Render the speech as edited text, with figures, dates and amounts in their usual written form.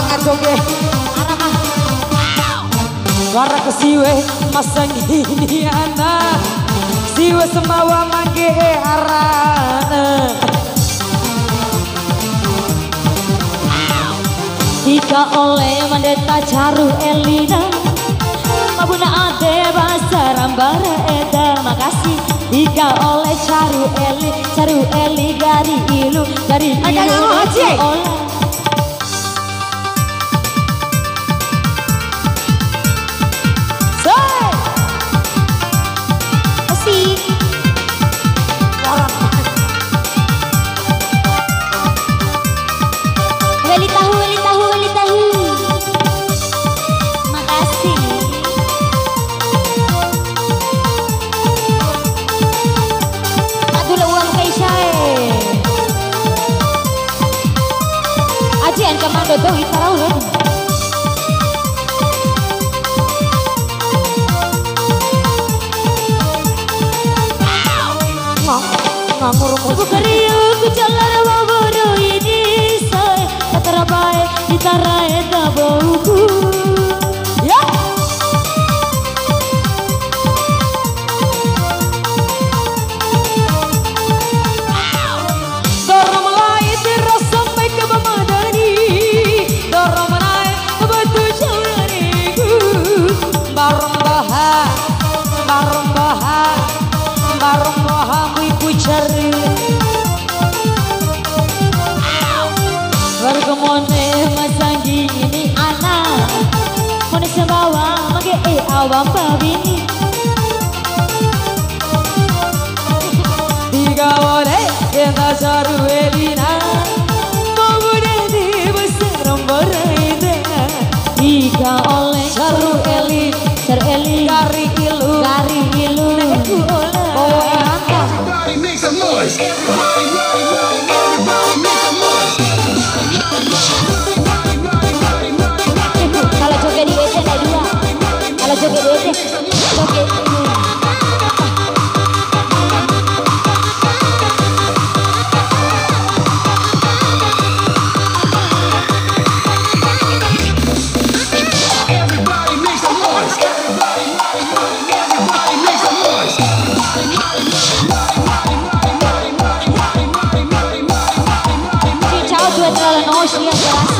ngajoge Suara kesiwe masang ini anak siwe semawa mangge arana Jika oleh mendeta caru Elina Mabuna ade bahasa rambara eda makasih Jika oleh caru Eli dari ilu oleh Weli tahu makasih tak dulu uang Keisha ajian kamar dodo itarau lagi Ku keriu ku jalan waboro ini say Tatarabai ditarae da bauku Ya Dorong melai terus sampai ke Mamadani Dorong melai bebetu jauhaniku Bareng bahar ibu cari Bergemone masang gini anak Mone sebawa mage awam babini Tiga oleh kita caru Elina Mabude di besar berada Tiga oleh caru Eli Dari ilu Neku oleh Everybody make some noise. Everybody make some noise. Kalau joget di WC ada dua Kalau joget di WC joget Everybody make some noise. Everybody make some noise. Ciao due tra la noce